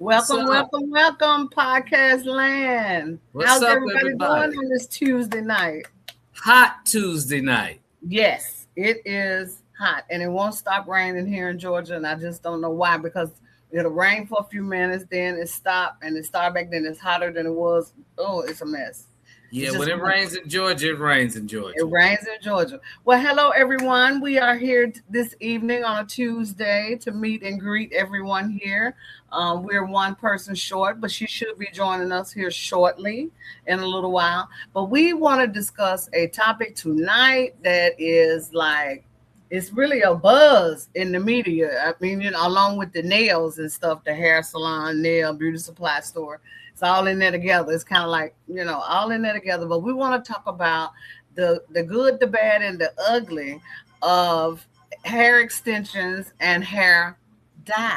What's Welcome, up? welcome, welcome, podcast land. What's How's up, everybody everybody? doing on this Tuesday night? Hot Tuesday night. Yes, it is hot and it won't stop raining here in Georgia. And I just don't know why, because it'll rain for a few minutes, then it stopped and it started back, then it's hotter than it was. Oh, it's a mess. Yeah, It's when just it rains in Georgia, it rains in Georgia. It rains in Georgia. Well, hello, everyone. We are here this evening on a Tuesday to meet and greet everyone here. We're one person short, but she should be joining us here shortly in a little while. But we want to discuss a topic tonight that is like, it's really a buzz in the media. I mean, along with the nails and stuff, the hair salon, nail, beauty supply store. It's all in there together. It's kind of like, all in there together. But we want to talk about the good, the bad, and the ugly of hair extensions and hair dye.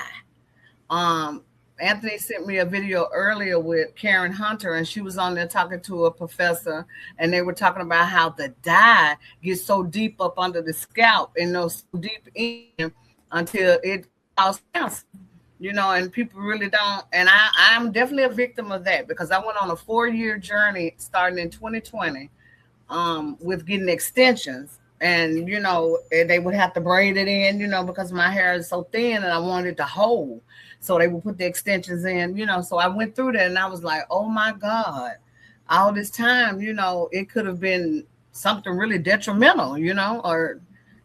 Um, Anthony sent me a video earlier with Karen Hunter, and she was on there talking to a professor, and they were talking about how the dye gets so deep up under the scalp and so deep in until it causes cancer. And people really don't. And I'm definitely a victim of that, because I went on a 4-year journey starting in 2020 with getting extensions. And, they would have to braid it in, because my hair is so thin and I wanted it to hold. So they would put the extensions in, So I went through that and I was like, oh my God, all this time, it could have been something really detrimental, or,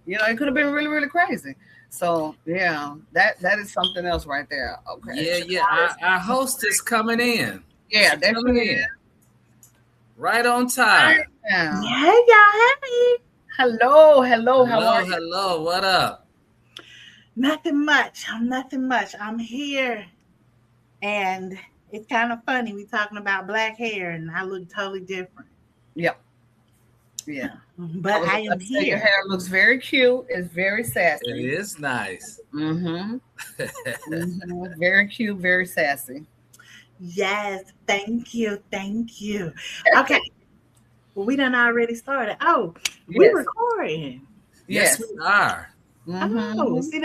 it could have been really, really crazy. So yeah, that is something else right there. Okay. Yeah. Our host is coming in. Yeah, She's coming in. Right on time. Right now. Hey, y'all. Hey. Hello. How are you? Hello. What up? Nothing much. I'm here. And it's kind of funny. We talking about black hair and I look totally different. Yep. Yeah. But I am here. Your hair looks very cute. It's very sassy. It is nice. Mm-hmm. Very cute, very sassy. Yes. Thank you. Okay. Well, we done already started. Oh, we're recording. Yes, we are. Mm-hmm. Oh, see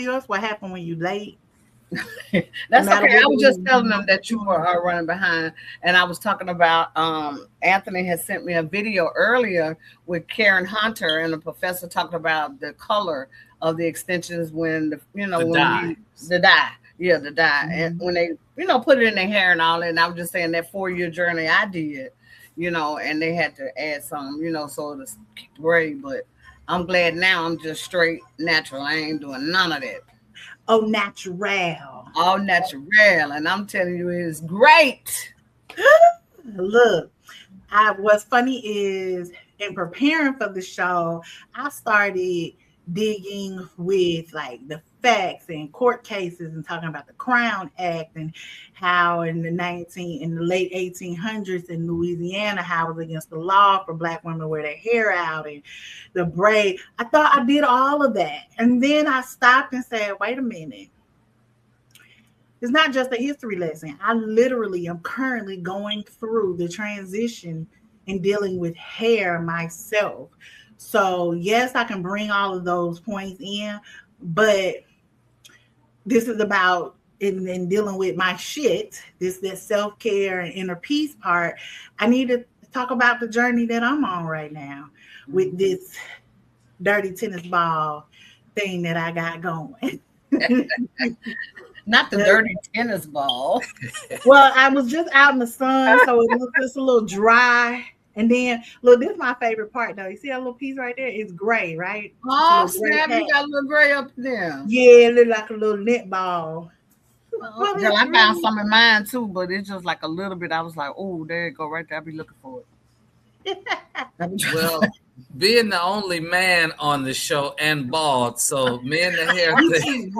that's what happened when you late. That's okay. I was just telling them that you were running behind, and I was talking about Anthony has sent me a video earlier with Karen Hunter, and the professor talked about the color of the extensions when the dye, Mm-hmm. and when they put it in their hair and all that. And I was just saying that 4-year journey I did, and they had to add some, so to keep braid, but I'm glad now I'm just straight natural. I ain't doing none of that. Oh, natural. All natural. And I'm telling you, it's great. Look, what's funny is in preparing for the show, I started digging with like the facts and court cases and talking about the Crown Act and how in the late 1800s in Louisiana, how it was against the law for Black women to wear their hair out and the braid. I thought I did all of that. And then I stopped and said, wait a minute. It's not just a history lesson. I literally am currently going through the transition and dealing with hair myself. So yes, I can bring all of those points in, but this is about in dealing with my shit, that self-care and inner peace part. I need to talk about the journey that I'm on right now with this dirty tennis ball thing that I got going. Not the dirty tennis ball. Well, I was just out in the sun, so it looks just a little dry. And then, look, this is my favorite part, though. You see that little piece right there? It's gray, right? Oh, snap, you got a little gray up there. Yeah, it look like a little netball. Girl, I found some in mine, too, but it's just like a little bit. I was like, oh, there you go, right there. I'll be looking for it. Well, being the only man on the show and bald, so me and the hair thing.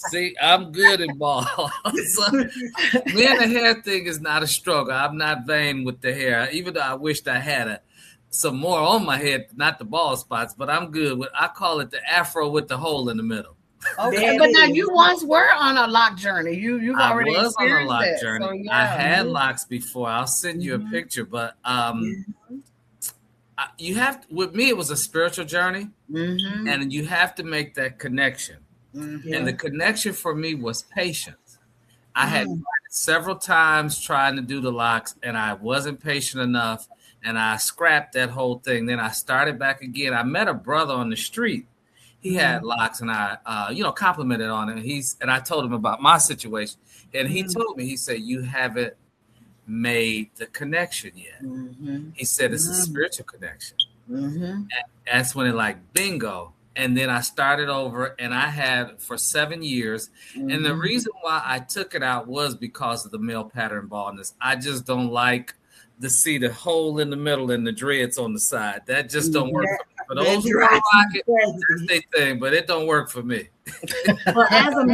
See, I'm good at bald. So, me and the hair thing is not a struggle. I'm not vain with the hair, even though I wished I had some more on my head, not the bald spots, but I'm good with. I call it the afro with the hole in the middle. Okay, but now you once were on a lock journey. You've already I was on a lock that, journey. So, yeah. I had locks before. I'll send you a picture, but you have to, with me, it was a spiritual journey, and you have to make that connection. And the connection for me was patience. I had several times trying to do the locks, and I wasn't patient enough, and I scrapped that whole thing. Then I started back again. I met a brother on the street. He had locks, and I, complimented on him. And I told him about my situation, and he told me, he said, "You haven't made the connection yet." He said, "It's a spiritual connection." And that's when it like bingo. And then I started over, and I had for 7 years. And the reason why I took it out was because of the male pattern baldness. I just don't like to see the hole in the middle and the dreads on the side. That just don't work for me. For those who rock it, that's their thing, but it don't work for me. Well, as a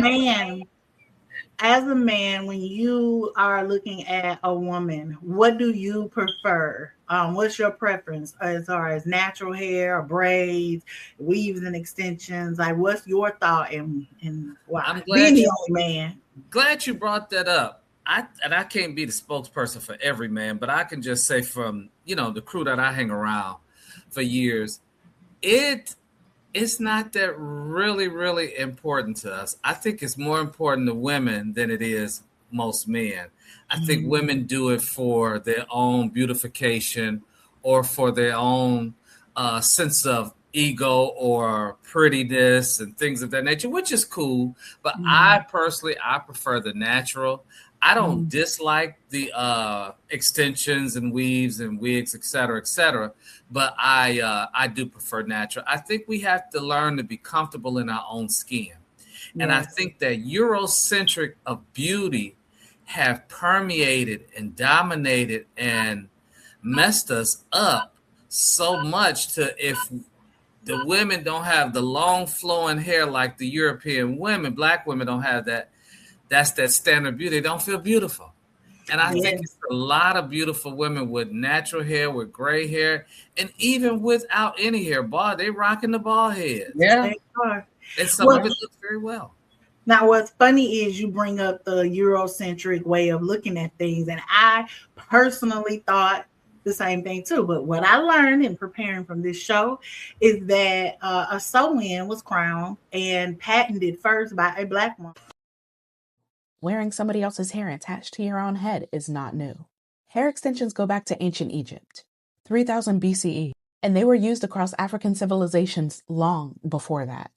man, when you are looking at a woman, what do you prefer? What's your preference as far as natural hair, or braids, weaves, and extensions? Like, what's your thought and why? I'm Being the only man. Glad you brought that up. I can't be the spokesperson for every man, but I can just say from the crew that I hang around for years, it's not that really important to us. I think it's more important to women than it is most men. I think women do it for their own beautification or for their own sense of ego or prettiness and things of that nature, which is cool. But I personally, I prefer the natural. I don't dislike the extensions and weaves and wigs, et cetera, but I do prefer natural. I think we have to learn to be comfortable in our own skin. And I think that Eurocentric of beauty have permeated and dominated and messed us up so much to if the women don't have the long flowing hair like the European women, black women don't have that. That's that standard beauty. They don't feel beautiful. And I think it's a lot of beautiful women with natural hair, with gray hair, and even without any hair. They rocking the bald heads. Yeah. They are. And some of it looks very well. Now, what's funny is you bring up the Eurocentric way of looking at things, and I personally thought the same thing too. But what I learned in preparing from this show is that a sew-in was crowned and patented first by a black woman. Wearing somebody else's hair attached to your own head is not new. Hair extensions go back to ancient Egypt, 3000 BCE, and they were used across African civilizations long before that.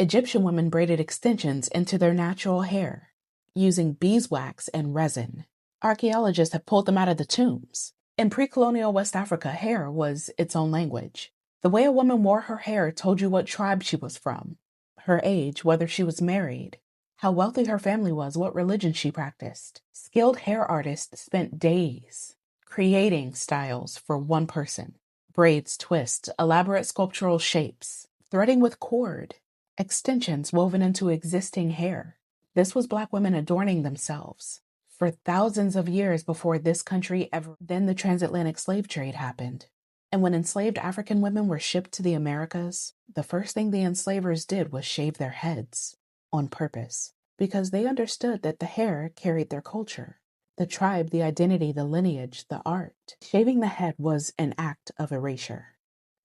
Egyptian women braided extensions into their natural hair, using beeswax and resin. Archaeologists have pulled them out of the tombs. In pre-colonial West Africa, hair was its own language. The way a woman wore her hair told you what tribe she was from, her age, whether she was married, how wealthy her family was, what religion she practiced. Skilled hair artists spent days creating styles for one person. Braids, twists, elaborate sculptural shapes, threading with cord, extensions woven into existing hair. This was Black women adorning themselves for thousands of years before this country ever. Then the transatlantic slave trade happened. And when enslaved African women were shipped to the Americas, the first thing the enslavers did was shave their heads on purpose, because they understood that the hair carried their culture, the tribe, the identity, the lineage, the art. Shaving the head was an act of erasure.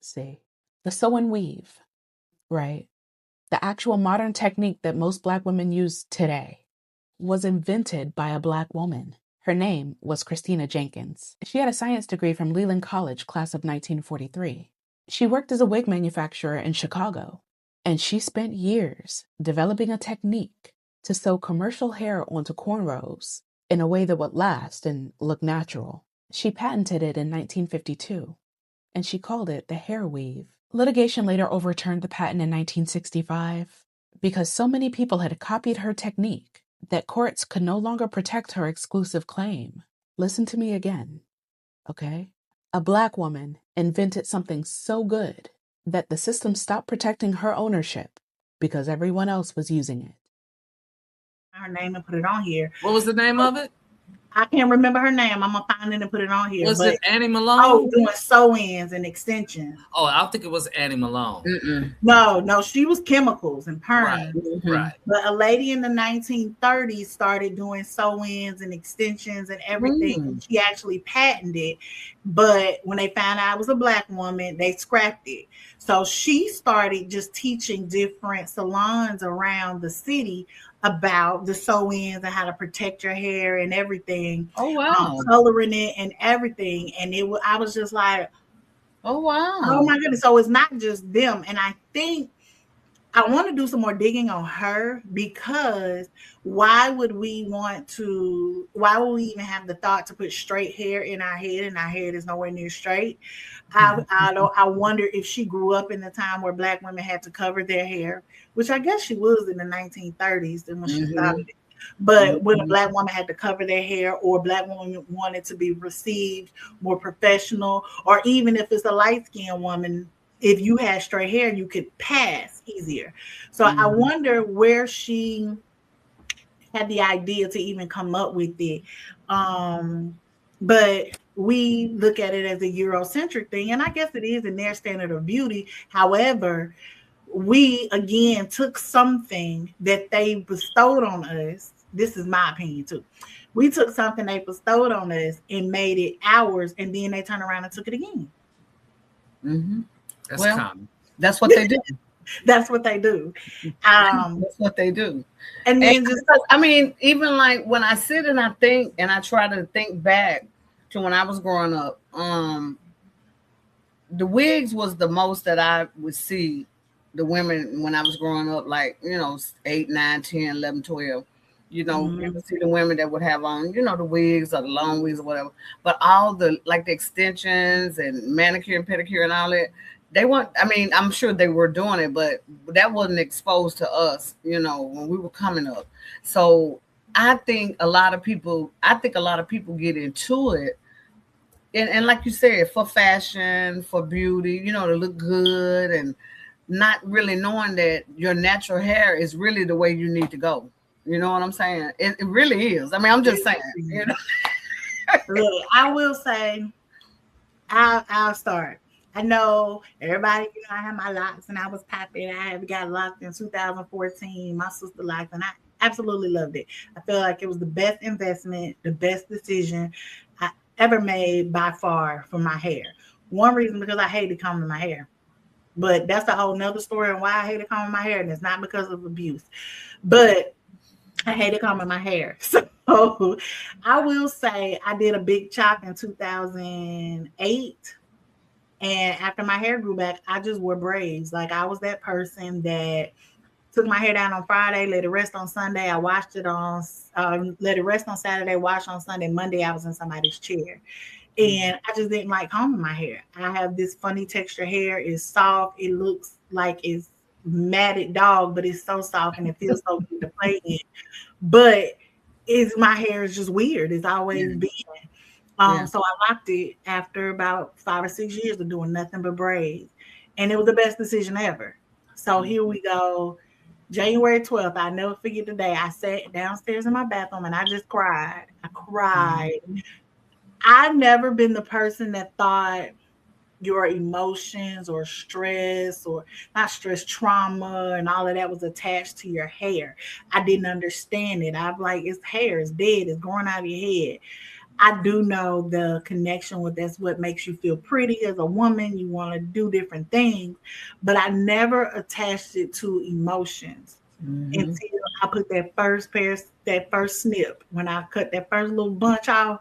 See, the sew and weave, right? The actual modern technique that most Black women use today was invented by a Black woman. Her name was Christina Jenkins. She had a science degree from Leland College, class of 1943. She worked as a wig manufacturer in Chicago, and she spent years developing a technique to sew commercial hair onto cornrows in a way that would last and look natural. She patented it in 1952, and she called it the hair weave. Litigation later overturned the patent in 1965 because so many people had copied her technique that courts could no longer protect her exclusive claim. Listen to me again, okay? A Black woman invented something so good that the system stopped protecting her ownership because everyone else was using it. Her name and put it on here. What was the name of it? I can't remember her name. I'm gonna find it and put it on here. Was it Annie Malone? Oh, doing sew-ins and extensions. Oh, I think it was Annie Malone. No, she was chemicals and perm. Right. But a lady in the 1930s started doing sew-ins and extensions and everything. She actually patented, but when they found out I was a Black woman, they scrapped it. So she started just teaching different salons around the city about the sew-ins and how to protect your hair and everything. Oh wow. Coloring it and everything. And I was just like, oh wow. Oh my goodness. So it's not just them. And I think I want to do some more digging on her, because why would we even have the thought to put straight hair in our head, and our head is nowhere near straight? I wonder if she grew up in the time where Black women had to cover their hair, which I guess she was in the 1930s and when she started it. But when a Black woman had to cover their hair, or Black woman wanted to be received more professional, or even if it's a light-skinned woman, if you had straight hair, you could pass easier. So I wonder where she had the idea to even come up with it. But we look at it as a Eurocentric thing, and I guess it is in their standard of beauty. However, we again took something that they bestowed on us. This is my opinion too. We took something they bestowed on us and made it ours, and then they turned around and took it again. That's common. That's what they do. That's what they do. That's what they do. And then just, I mean, even like when I sit and I think and I try to think back to when I was growing up, the wigs was the most that I would see the women when I was growing up, like, 8, 9, 10, 11, 12. You would see the women that would have on, the wigs or the long wigs or whatever. But all the, like, the extensions and manicure and pedicure and all that, they weren't, I mean, I'm sure they were doing it, but that wasn't exposed to us, when we were coming up. So I think a lot of people get into it. And like you said, for fashion, for beauty, to look good, and not really knowing that your natural hair is really the way you need to go. You know what I'm saying? It really is. I mean, I'm just saying, Look, I will say, I'll start. I know everybody, I had my locks and I was popping. I had got locked in 2014. My sister locked, and I absolutely loved it. I feel like it was the best investment, the best decision I ever made by far for my hair. One reason, because I hated combing my hair. But that's a whole nother story on why I hated combing my hair, and it's not because of abuse. But I hated combing my hair. So I will say I did a big chop in 2008. And after my hair grew back, I just wore braids. Like, I was that person that took my hair down on Friday, let it rest on Sunday. I washed it on, let it rest on Saturday, wash on Sunday. Monday, I was in somebody's chair. And I just didn't like combing my hair. I have this funny texture hair. It's soft. It looks like it's matted dog, but it's so soft and it feels so good to play in. But my hair is just weird. It's always been. So I locked it after about 5 or 6 years of doing nothing but braids. And it was the best decision ever. So here we go. January 12th, I'll never forget the day. I sat downstairs in my bathroom and I just cried. I cried. I've never been the person that thought your emotions or stress, or not stress, trauma and all of that was attached to your hair. I didn't understand it. I'm like, it's hair, it's dead, it's growing out of your head. I do know the connection with that's what makes you feel pretty as a woman. You want to do different things, but I never attached it to emotions until I put that first snip. When I cut that first little bunch off,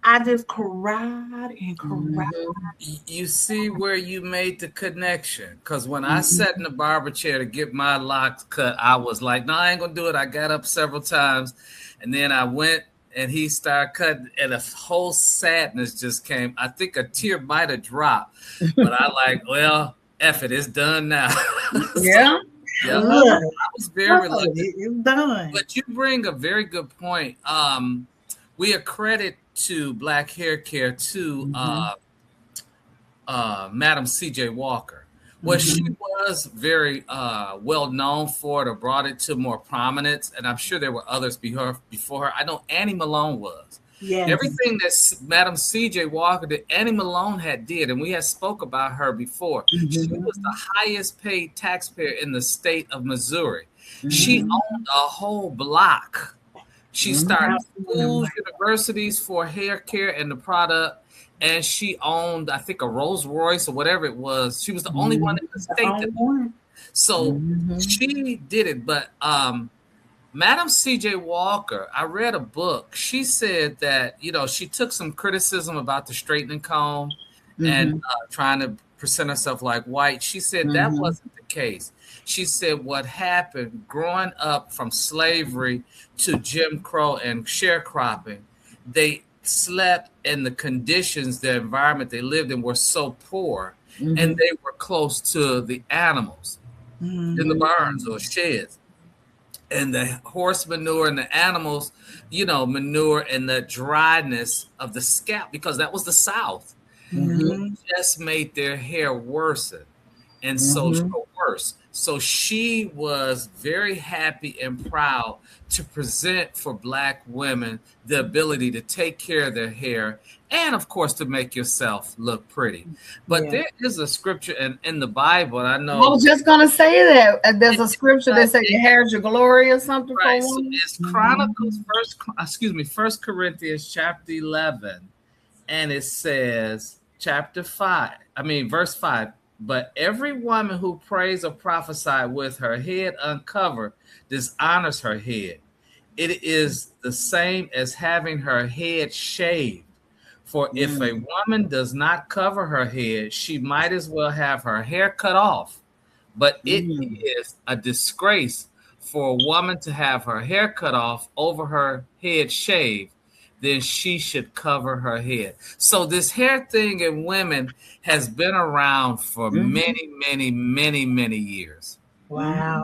I just cried and cried. You see where you made the connection? Because when I sat in the barber chair to get my locks cut, I was like, no, I ain't going to do it. I got up several times, and then I went, and he started cutting, and a whole sadness just came. I think a tear might have dropped, but I like, well, F it, it's done now. Yeah. I was very reluctant. It's done. But you bring a very good point. We accredit to Black Hair Care to Madam C.J. Walker. Well, she was very well known for it, or brought it to more prominence, and I'm sure there were others before her. I know Annie Malone was. Yes. Everything that Madam C.J. Walker did, Annie Malone did, and we had spoke about her before. She was the highest paid taxpayer in the state of Missouri. She owned a whole block. She started schools, universities for hair care and the product. And she owned, I think, a Rolls Royce or whatever it was. She was the only one in the state. So she did it. But Madam C.J. Walker, I read a book. She said that, she took some criticism about the straightening comb and trying to present herself like white. She said that wasn't the case. She said what happened growing up from slavery to Jim Crow and sharecropping, they slept in the conditions, the environment they lived in were so poor, and they were close to the animals in the barns or sheds. And the horse manure and the animals, manure and the dryness of the scalp, because that was the South, just made their hair worsen and so worse. So she was very happy and proud to present for Black women the ability to take care of their hair and, of course, to make yourself look pretty. But there is a scripture in the Bible, and I know. I was just going to say that. There's a scripture that says your hair is your glory or something. Right. So it's Chronicles, First Corinthians chapter 11, and it says, verse 5. But every woman who prays or prophesies with her head uncovered dishonors her head. It is the same as having her head shaved. For if a woman does not cover her head, she might as well have her hair cut off. But it is a disgrace for a woman to have her hair cut off over her head shaved. Then she should cover her head. So this hair thing in women has been around for many, many, many, many years. Wow.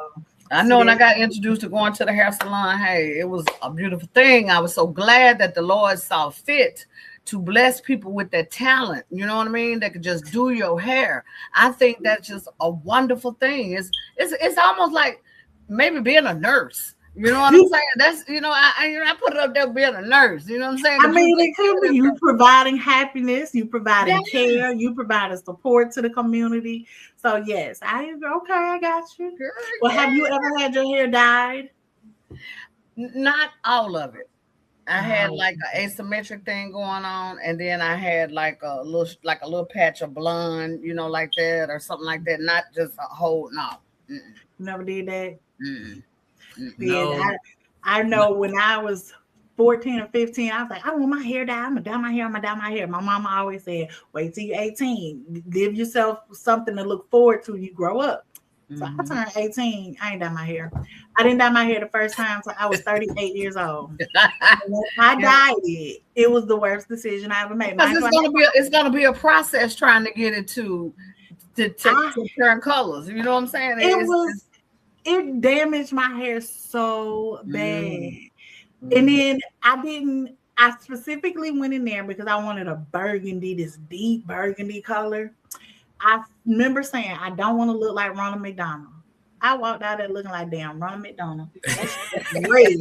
I know when I got introduced to going to the hair salon, hey, it was a beautiful thing. I was so glad that the Lord saw fit to bless people with that talent. You know what I mean? They could just do your hair. I think that's just a wonderful thing. It's almost like maybe being a nurse. You know what I'm saying? That's, I put it up there being a nurse. You know what I'm saying? I mean, it could be you providing happiness, you providing care, you providing support to the community. So yes, I got you. Well, have you ever had your hair dyed? Not all of it. I had like an asymmetric thing going on, and then I had like a little patch of blonde, like that or something like that. Not just a whole Never did that. No. I know when I was 14 or 15, I was like, I want my hair dyed. I'm gonna dye my hair. I'm gonna dye my hair. My mama always said, wait till you're 18. Give yourself something to look forward to. You grow up. So I turned 18. I ain't dye my hair. I didn't dye my hair the first time until I was 38 years old. When I dyed it, it was the worst decision I ever made. It's gonna be a process trying to get it to turn colors. You know what I'm saying? It damaged my hair so bad. And then I specifically went in there because I wanted a burgundy, this deep burgundy color. I remember saying, I don't want to look like Ronald McDonald. I walked out there looking like damn Ronald McDonald. Red.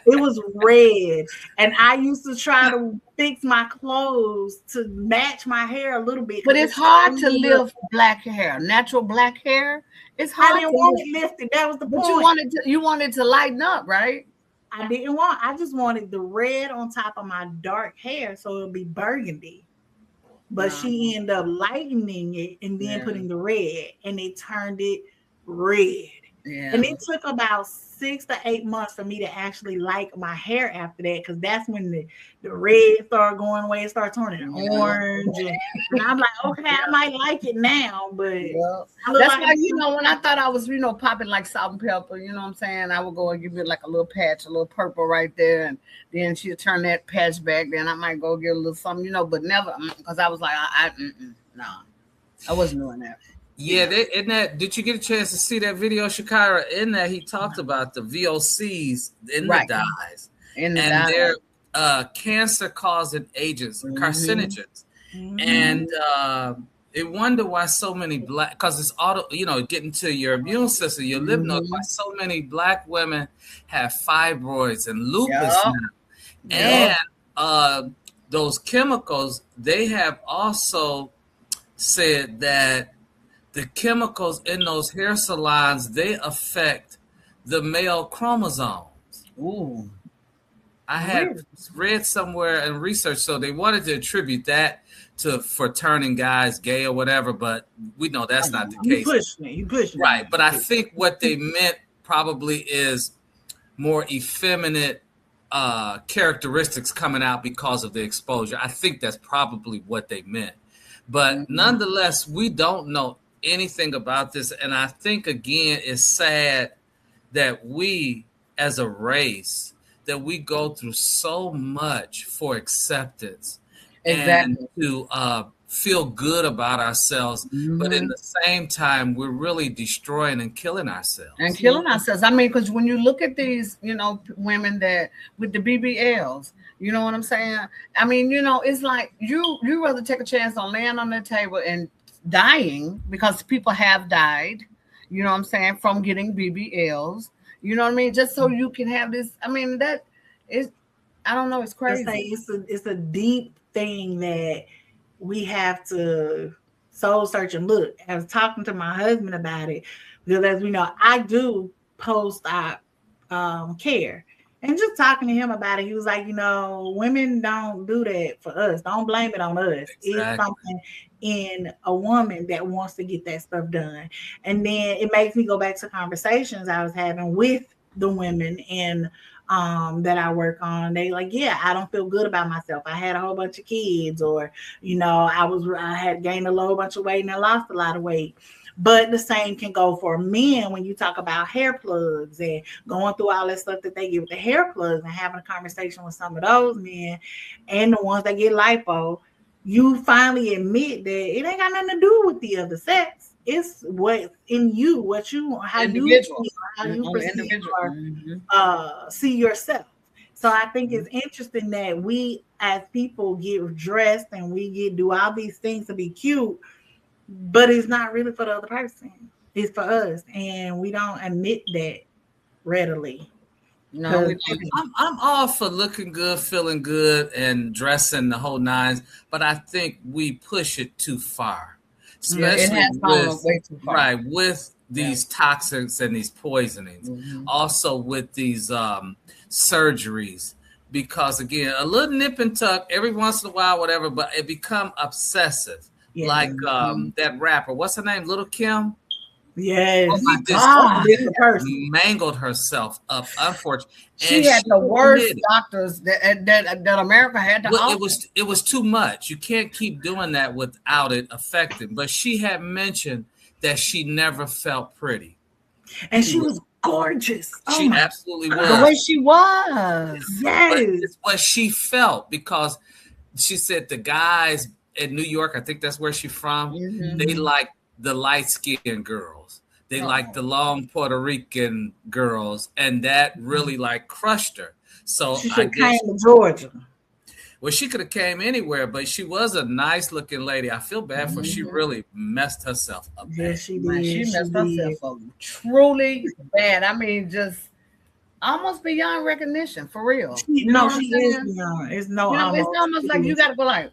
It was red. And I used to try to fix my clothes to match my hair a little bit. But it's hard to lift black hair, natural black hair. It's hard. I didn't want it lifted. That was the point. You wanted to lighten up, right? I just wanted the red on top of my dark hair so it'll be burgundy. But she ended up lightening it and then putting the red, and they turned it red. Yeah. And it took about 6 to 8 months for me to actually like my hair after that, because that's when the red started going away, it started turning orange. And I'm like, okay, I might like it now, but that's why, when I thought I was, popping like salt and pepper, you know what I'm saying? I would go and give it like a little patch, a little purple right there, and then she'd turn that patch back. Then I might go get a little something, but never, because I was like, no, I wasn't doing that. Yeah, did you get a chance to see that video, Shakira? In that, he talked about the VOCs in the dyes. And they're cancer-causing agents, carcinogens. And it wonder why so many because it's getting to your immune system, your lymph nodes, why so many Black women have fibroids and lupus now. And those chemicals, they have also said that the chemicals in those hair salons, they affect the male chromosomes. Ooh. I had read somewhere in research, so they wanted to attribute that for turning guys gay or whatever, but we know that's not the case. You push me. Right, but I think what they meant probably is more effeminate characteristics coming out because of the exposure. I think that's probably what they meant. But nonetheless, we don't know anything about this. And I think, again, it's sad that we, as a race, that we go through so much for acceptance and to feel good about ourselves. But in the same time, we're really destroying and killing ourselves. I mean, because when you look at these, women that with the BBLs, you know what I'm saying? I mean, it's like you rather take a chance on laying on the table and dying, because people have died, you know what I'm saying, from getting BBLs. You know what I mean? Just so you can have this. I mean, that is, I don't know. It's crazy. It's a deep thing that we have to soul search and look. I was talking to my husband about it, because as we know, I do post-op care. And just talking to him about it, he was like, women don't do that for us. Don't blame it on us. Exactly. It's something in a woman that wants to get that stuff done. And then it makes me go back to conversations I was having with the women and that I work on. They like, yeah, I don't feel good about myself. I had a whole bunch of kids, or, I had gained a whole bunch of weight and I lost a lot of weight. But the same can go for men when you talk about hair plugs and going through all that stuff that they get with the hair plugs, and having a conversation with some of those men and the ones that get lipo. You finally admit that it ain't got nothing to do with the other sex. It's what's in you, how you perceive or see yourself. So I think it's interesting that we as people get dressed and we do all these things to be cute, but it's not really for the other person. It's for us, and we don't admit that readily. No, I'm all for looking good, feeling good, and dressing the whole nines, but I think we push it too far, especially with these toxins and these poisonings. Also with these surgeries, because again, a little nip and tuck every once in a while, whatever, but it become obsessive. Yeah. Like that rapper, what's her name? Little Kim. Yes. Oh my God. Mangled herself up, unfortunately. She had the worst doctors that America had to offer. It was too much. You can't keep doing that without it affecting. But she had mentioned that she never felt pretty. And she was gorgeous. She absolutely was. The way she was. Yes. But it's what she felt, because she said the guys in New York, I think that's where she's from, they like the light-skinned girls. They like the long Puerto Rican girls, and that really crushed her. So she should have came to Georgia. Well, she could have came anywhere, but she was a nice-looking lady. I feel bad for her. She really messed herself up. Yes, she did. She messed herself up truly bad. I mean, just almost beyond recognition, for real. She is beyond. It's almost like you got to go like,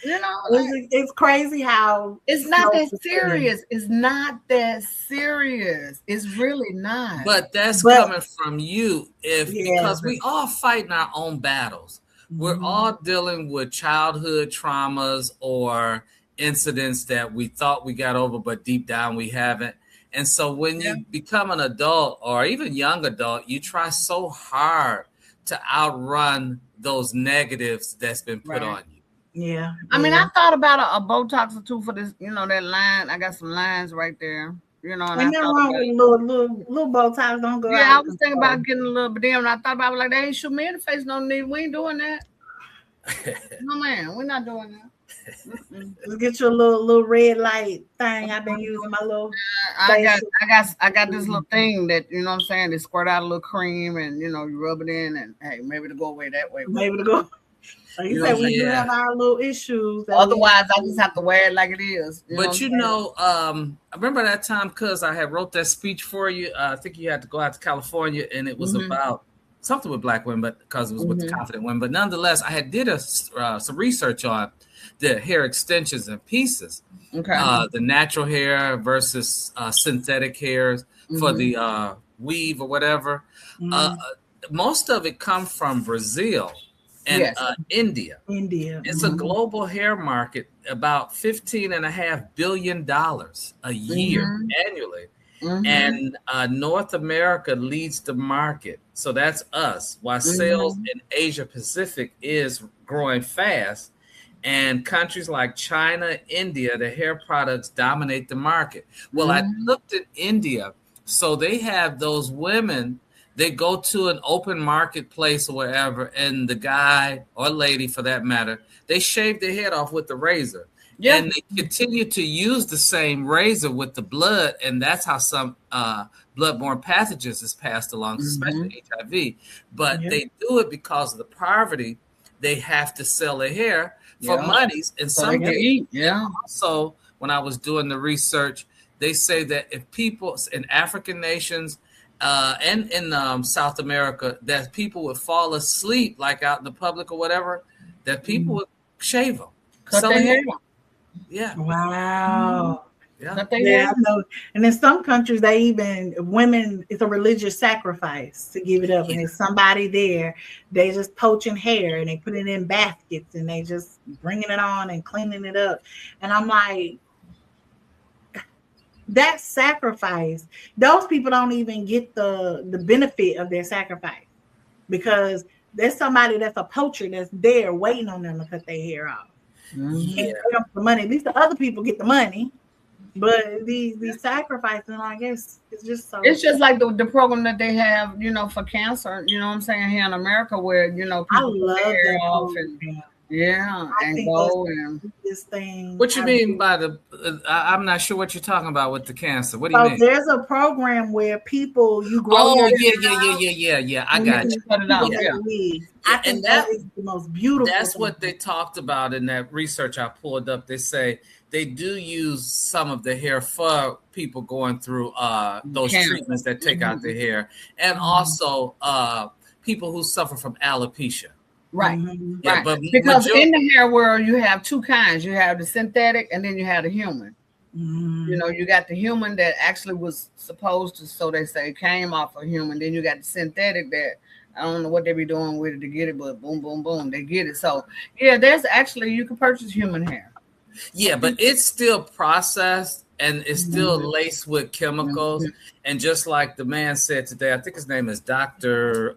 it's crazy how it's not that serious. It's not that serious. It's really not. But that's coming from you, because we all fighting our own battles. We're all dealing with childhood traumas or incidents that we thought we got over, but deep down we haven't. And so when you become an adult or even young adult, you try so hard to outrun those negatives that's been put on you. Yeah. I mean, I thought about a Botox or two for this, that line. I got some lines right there, and nothing wrong with little Botox. Don't go out. Yeah, I was thinking about getting a little, but then I thought about it, they ain't shoot me in the face. No need. We ain't doing that. No, man, we're not doing that. Let's get you a little red light thing. I've been using my little. I got this little thing that what I'm saying. They squirt out a little cream and you rub it in, and hey, maybe to go away that way. Maybe to go. Like you said, we do have our little issues. Otherwise, I just have to wear it like it is. But I remember that time, because I had wrote that speech for you. I think you had to go out to California, and it was about something with Black women, but because it was with the confident women. But nonetheless, I did some research on the hair extensions and pieces. Okay. The natural hair versus synthetic hairs for the weave or whatever. Most of it comes from Brazil. And India. It's a global hair market, about $15.5 billion a year annually. and North America leads the market. So that's us. While sales in Asia Pacific is growing fast, and countries like China, India, the hair products dominate the market. Well, I looked at India. So they have those women, they go to an open marketplace or wherever, and the guy or lady, for that matter, they shave their head off with the razor. Yeah. And they continue to use the same razor with the blood, and that's how some bloodborne pathogens is passed along, especially HIV. But they do it because of the poverty. They have to sell their hair for monies, and some they eat. Also, when I was doing the research, they say that if people in African nations and in South America, that people would fall asleep, like out in the public or whatever, that people would shave them. Cut their hair. Yeah. Wow. Yeah. I know. And in some countries, they even, women, it's a religious sacrifice to give it up. And there's somebody there, they just poaching hair and they put it in baskets and they just bringing it on and cleaning it up. And I'm like, that sacrifice, those people don't even get the benefit of their sacrifice, because there's somebody that's a poacher that's there waiting on them to cut their hair off. And the money, at least the other people get the money, but these sacrifices, I guess it's just so. It's just like the program that they have, for cancer. You know what I'm saying, here in America, where people I love that off and and go and this thing. What you mean by the? I'm not sure what you're talking about with the cancer. What do you mean? There's a program where people you grow. Oh yeah. I got you. Cut it out. I think that is the most beautiful. That's what they talked about in that research I pulled up. They say they do use some of the hair for people going through those treatments that take out the hair, and also people who suffer from alopecia. Right. Yeah, but because in the hair world, you have two kinds. You have the synthetic, and then you have the human. You got the human that actually was supposed to, so they say, came off a human. Then you got the synthetic that I don't know what they be doing with it to get it, but boom, boom, boom, they get it. So there's actually, you can purchase human hair. Yeah, but it's still processed and it's still laced with chemicals. And just like the man said today, I think his name is Dr.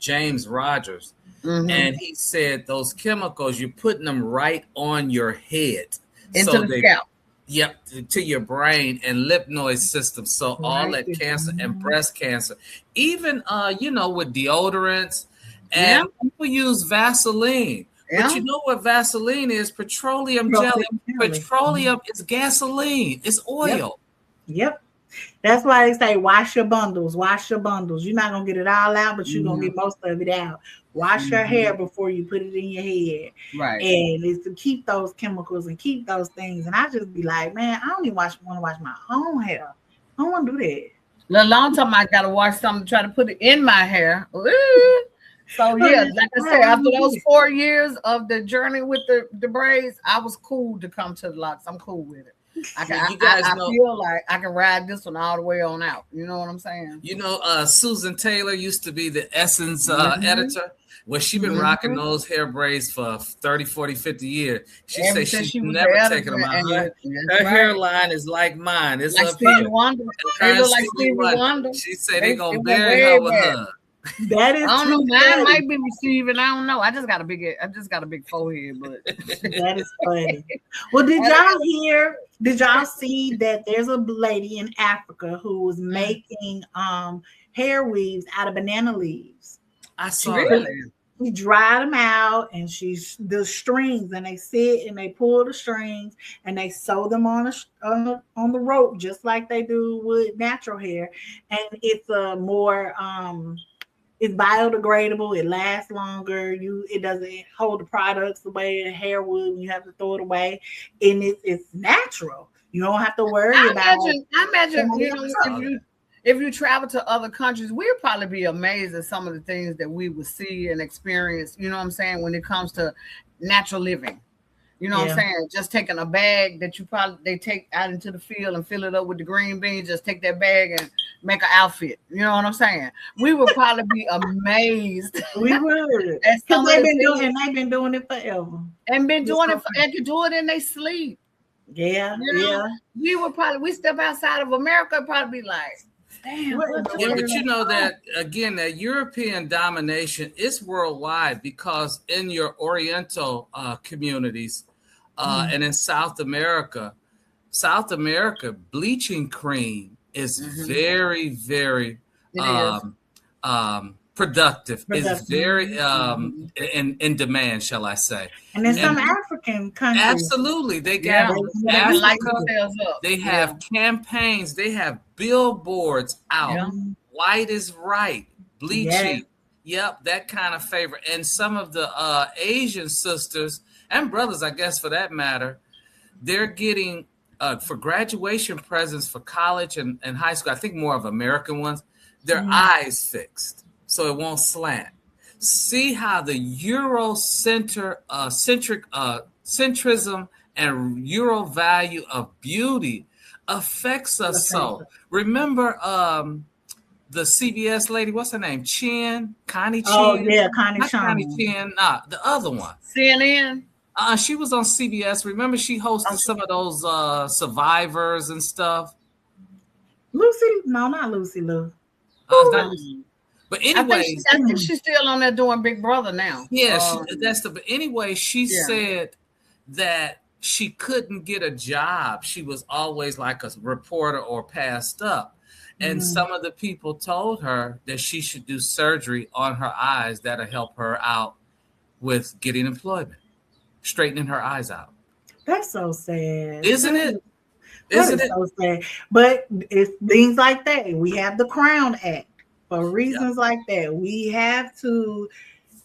James Rogers. And he said those chemicals, you're putting them right on your head. Into the scalp. Yep, to your brain and lymph node system. So all that cancer and breast cancer, even with deodorants, and people use Vaseline. But you know what Vaseline is? Petroleum jelly. Petroleum is gasoline. It's oil. Yep. That's why they say wash your bundles. Wash your bundles. You're not gonna get it all out, but you're gonna get most of it out. Wash your hair before you put it in your head. Right. And it's to keep those chemicals and keep those things. And I just be like, man, I don't even want to wash my own hair. I don't want to do that. A long time I gotta wash something to try to put it in my hair. So like I said, after those 4 years of the journey with the braids, I was cool to come to the locks. I'm cool with it. I feel like I can ride this one all the way on out. You know what I'm saying? Susan Taylor used to be the Essence editor. Well, she's been rocking those hair braids for 30, 40, 50 years. She said she's never taken them out. Her hairline is like mine. It's like up Stevie here. Wonder. They look like Stevie Wonder. She said they're going to bury her with her. That is, I don't know. Mine might be receiving. I don't know. I just got a big forehead, but that is funny. Well, did y'all see that there's a lady in Africa who was making hair weaves out of banana leaves? I saw that. She dried them out, and the strings, and they sit and they pull the strings and they sew them on the rope just like they do with natural hair, and it's a more it's biodegradable. It lasts longer. It doesn't hold the products the way a hair would when you have to throw it away. And it's natural. You don't have to worry about it. I imagine, if you travel to other countries, we'll probably be amazed at some of the things that we would see and experience, you know what I'm saying, when it comes to natural living. You know what I'm saying? Just taking a bag that they take out into the field and fill it up with the green beans. Just take that bag and make an outfit. You know what I'm saying? We would probably be amazed. We would. Because they've been doing it forever. And been doing it. They can do it in their sleep. Yeah, you know, we step outside of America, probably be like, damn. Yeah, but you know that again, that European domination is worldwide because in your Oriental communities and in South America, bleaching cream is very, very productive. Is very in demand, shall I say? And in some African countries, absolutely, they got Africa. They have campaigns. They have billboards out. White is right. Bleaching. Yep, that kind of favor. And some of the Asian sisters and brothers, I guess, for that matter, they're getting for graduation presents for college and high school. I think more of American ones. Their eyes fixed so it won't slant. See how the centrism and Euro value of beauty affects us so. Remember the CBS lady, what's her name? Connie Chin? Oh, yeah, Connie Chin. Nah, the other one. CNN? She was on CBS. Remember she hosted some of those Survivors and stuff? Lucy? No, not Lucy Lou. But anyway, I think she's still on there doing Big Brother now. Yeah, but anyway, she said that she couldn't get a job. She was always like a reporter or passed up. And some of the people told her that she should do surgery on her eyes that'll help her out with getting employment, straightening her eyes out. That's so sad. Isn't it? Isn't it? So sad. But it's things like that. We have the Crown Act for reasons like that. We have to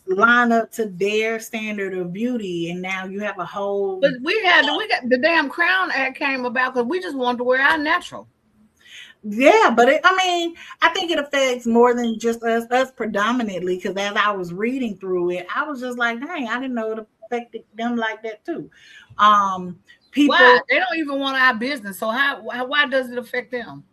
line up to their standard of beauty, and now you have a whole. But we got the damn Crown Act came about because we just wanted to wear our natural. Yeah, but I think it affects more than just us predominantly, because as I was reading through it, I was just like, dang, I didn't know it affected them like that too. People, why? They don't even want our business, so why does it affect them?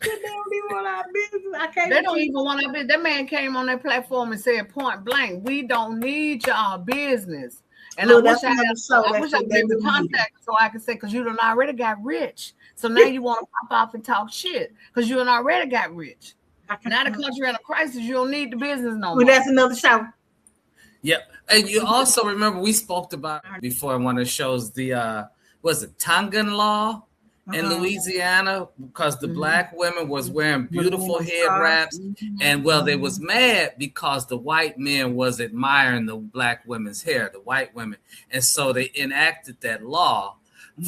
They don't even want our business. They don't even want our business. That man came on that platform and said point blank, we don't need y'all business. And I wish I could be able to contact so I could say, because you done already got rich. So now you want to pop off and talk shit because you done already got rich. Now the country in a crisis, you don't need the business no more. Well, that's another show. Yep. And you also remember we spoke about before in one of the shows, was it Tongan law in Louisiana, because the black women was wearing beautiful head wraps, and they was mad because the white men was admiring the black women's hair, the white women, and so they enacted that law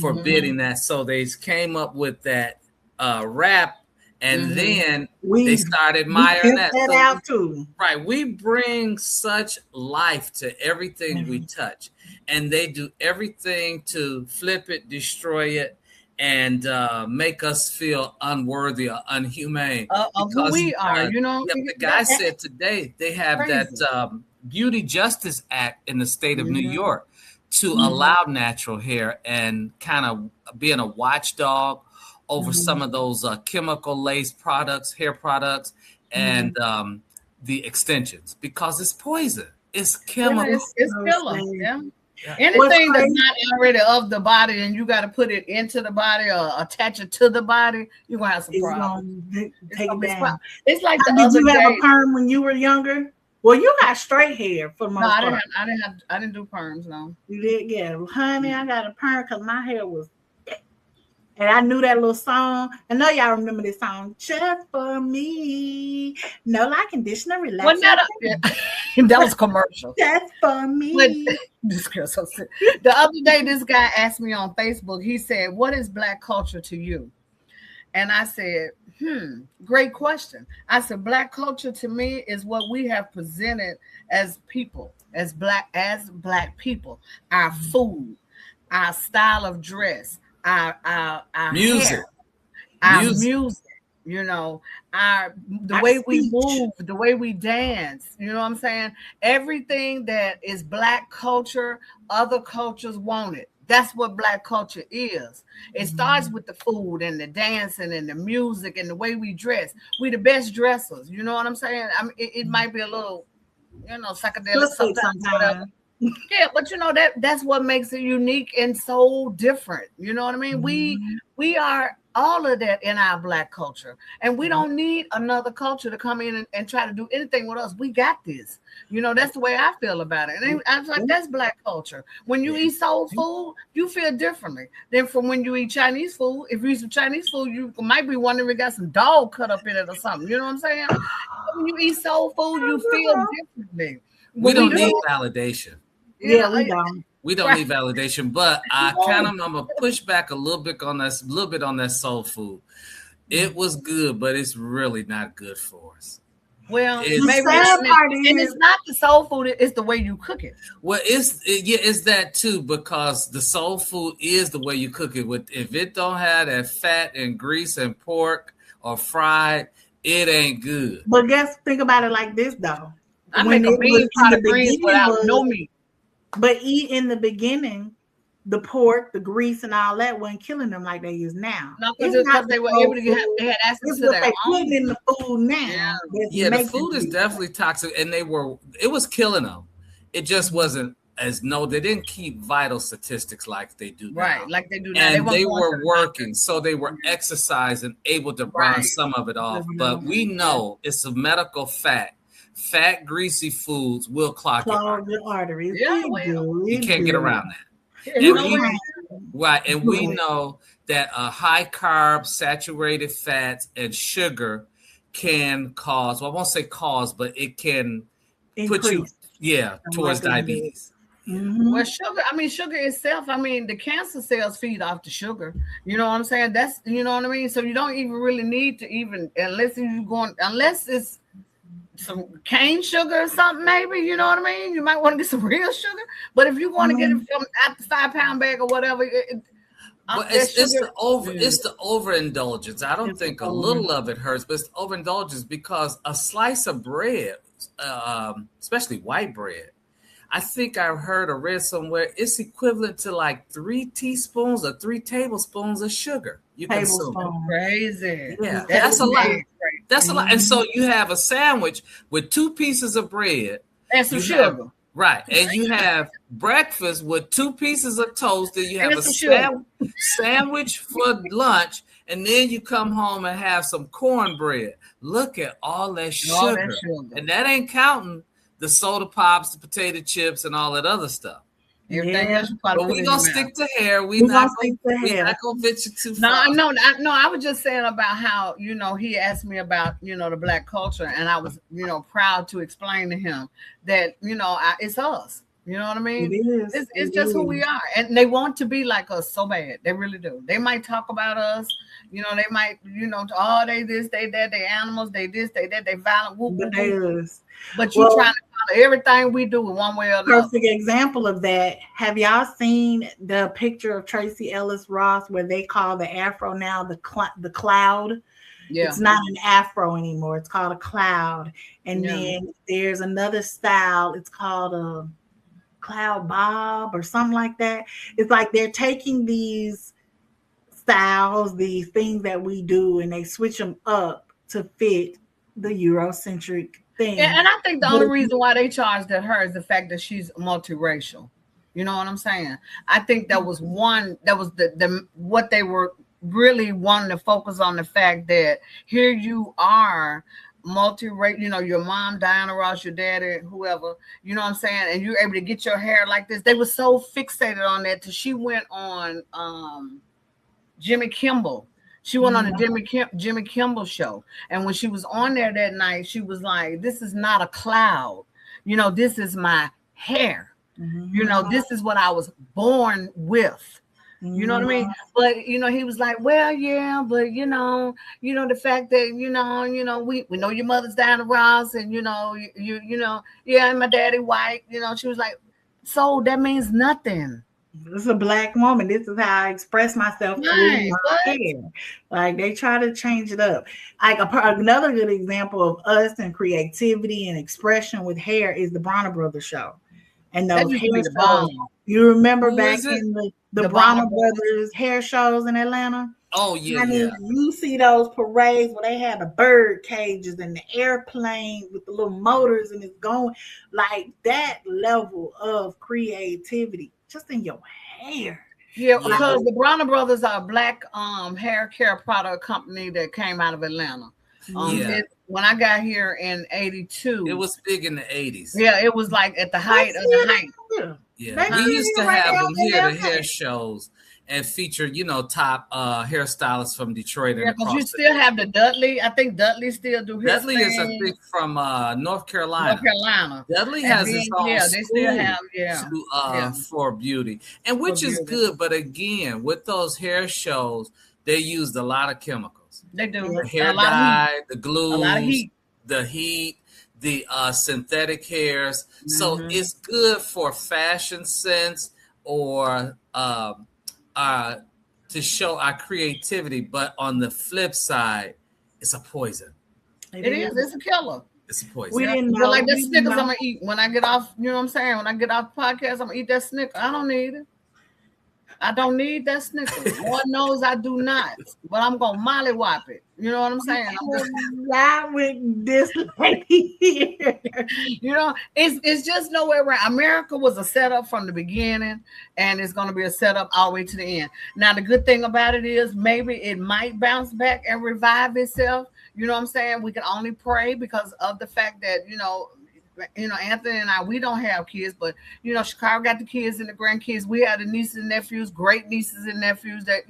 forbidding that. So they came up with that wrap, and then they started admiring that. Out too. Right, we bring such life to everything we touch, and they do everything to flip it, destroy it, and make us feel unworthy or unhumane of who we are. The guy said today they have that Beauty Justice Act in the state of New York to allow natural hair, and kind of being a watchdog over some of those chemical laced products, hair products, and the extensions, because it's poison. It's chemical. It's killer. Yeah. Anything that's not already of the body and you got to put it into the body or attach it to the body, you're going to have some problems. Take it down. It's like did you have a perm when you were younger? Well, you got straight hair for the most part. I didn't do perms, no. You did? Yeah. Honey, I got a perm because my hair was... And I knew that little song. I know y'all remember this song. Just for me. No light conditioner, relax. That was commercial. Just for me. This girl's so sick. The other day, this guy asked me on Facebook, he said, what is Black culture to you? And I said, great question. I said, Black culture to me is what we have presented as people, as black people, our food, our style of dress, our music, hair, our music, the way we move, the way we dance, you know what I'm saying? Everything that is Black culture, other cultures want it. That's what Black culture is. It starts with the food and the dancing and the music and the way we dress. We the best dressers, you know what I'm saying? I mean, it might be a little, psychedelic sometimes. Yeah, but you know that's what makes it unique and so different. You know what I mean? We are all of that in our Black culture, and we don't need another culture to come in and try to do anything with us. We got this. You know, that's the way I feel about it. And I was like, that's Black culture. When you eat soul food, you feel differently than from when you eat Chinese food. If you eat some Chinese food, you might be wondering if it got some dog cut up in it or something. You know what I'm saying? But when you eat soul food, you feel differently. We When don't need validation. Yeah, we don't. We don't need validation, but I'm gonna push back a little bit on that soul food. It was good, but it's really not good for us. Well, maybe it's not the soul food; it's the way you cook it. Well, it's that too, because the soul food is the way you cook it. If it don't have that fat and grease and pork or fried, it ain't good. But think about it like this though. I make a bean pot of greens without no meat. But in the beginning, the pork, the grease, and all that wasn't killing them like they is now. No, because they were able to they had access to their own. In the food now. Yeah, the food is definitely toxic, and it was killing them. It just wasn't they didn't keep vital statistics like they do now. Right, like they do now. And they were working, so they were exercising, able to burn some of it off. But we know it's a medical fact. Fat, greasy foods will clog your arteries. Yeah, you can't get around that. And we know that high carb, saturated fats, and sugar can cause. Well, I won't say cause, but it can put you, towards diabetes. Mm-hmm. Well, sugar itself, the cancer cells feed off the sugar. You know what I'm saying? That's, you know what I mean? So you don't even really need to unless it's some cane sugar or something, maybe, you know what I mean? You might want to get some real sugar, but if you want to get it from at the 5-pound bag or whatever, it's the overindulgence. I don't think a little of it hurts, but it's overindulgence because a slice of bread, especially white bread, I think I heard or read somewhere it's equivalent to like 3 teaspoons or 3 tablespoons of sugar you consume. Crazy. Yeah, that's a lot. That's a lot. And so you have a sandwich with 2 pieces of bread and some sugar. Right. And you have breakfast with 2 pieces of toast, and you have a sandwich for lunch, and then you come home and have some cornbread. Look at all that sugar. And that ain't counting the soda pops, the potato chips, and all that other stuff. Everything else, but we're gonna stick to hair. We're not gonna venture too far. No. I was just saying about how he asked me about the Black culture, and I was proud to explain to him that it's us. You know what I mean? It is. It's just who we are, and they want to be like us so bad. They really do. They might talk about us. They might they this, they that, they animals, they this, they that, they violent. But you trying to follow everything we do in one way or another. Perfect example of that. Have y'all seen the picture of Tracy Ellis Ross where they call the afro now the cloud? Yeah. It's not an afro anymore. It's called a cloud. And then there's another style. It's called a cloud bob or something like that. It's like they're taking these styles, these things that we do, and they switch them up to fit the Eurocentric thing. Yeah, and I think the only reason why they charged at her is the fact that she's multiracial. You know what I'm saying? I think that was what they were really wanting to focus on, the fact that here you are multiracial, your mom, Diana Ross, your daddy, whoever, you know what I'm saying? And you're able to get your hair like this. They were so fixated on that till she went on Jimmy Kimmel. She went on the Jimmy Kimmel show. And when she was on there that night, she was like, this is not a cloud. This is my hair. Mm-hmm. This is what I was born with. You know what I mean? But he was like, well, yeah, but the fact that we know your mother's Diana Ross, and and my daddy white. She was like, so that means nothing. This is a Black woman. This is how I express myself through my hair. Like, they try to change it up. Like another good example of us and creativity and expression with hair is the Bronner Brothers show. And those hair shows. You remember back in the Bronner Brothers hair shows in Atlanta? Oh yeah, I yeah. mean, you see those parades where they have the bird cages and the airplane with the little motors and it's going like that level of creativity just in your hair. Yeah, Yeah. because the Bronner Brothers are a black hair care product company that came out of Atlanta. Yeah. When I got here in '82, It was big in the 80s. Yeah, it was like at the height of the height. Yeah, we used to have them here, the hair shows, and feature, top hairstylists from Detroit and Yeah, because across you still have the Dudley. I think Dudley still do his Dudley is, I thing. think, from North Carolina. North Carolina. Dudley And has then, his own they still school have, for beauty, and which is good. But again, with those hair shows, they used a lot of chemicals. They do. The hair dye, the glues, a lot of heat, the synthetic hairs. So it's good for fashion sense or to show our creativity. But on the flip side, it's a poison. It is. It's a killer. It's a poison. We didn't know. Like that Snickers I'm gonna eat when I get off. You know what I'm saying? When I get off the podcast, I'm gonna eat that Snickers. I don't need it. I don't need that Snickers. Lord knows I do not. But I'm gonna mollywop it. You know what I'm saying? Not with this lady here. It's just nowhere around. America was a setup from the beginning, and it's gonna be a setup all the way to the end. Now, the good thing about it is maybe it might bounce back and revive itself. You know what I'm saying? We can only pray because of the fact that Anthony and I, we don't have kids, but Chicago got the kids and the grandkids. We had the nieces and nephews, great nieces and nephews that,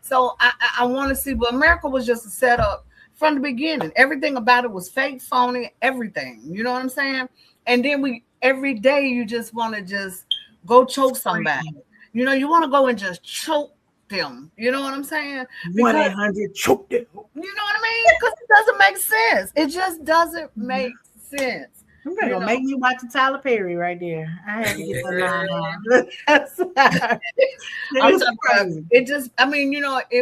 so I want to see, but America was just a setup from the beginning. Everything about it was fake, phony, everything. You know what I'm saying? And then every day you just want to just go choke somebody. You want to go and just choke them. You know what I'm saying? 1-800 choke them. You know what I mean? Because it doesn't make sense. It just doesn't make sense. You're gonna make me watch a Tyler Perry right there. I had to get that line. It just,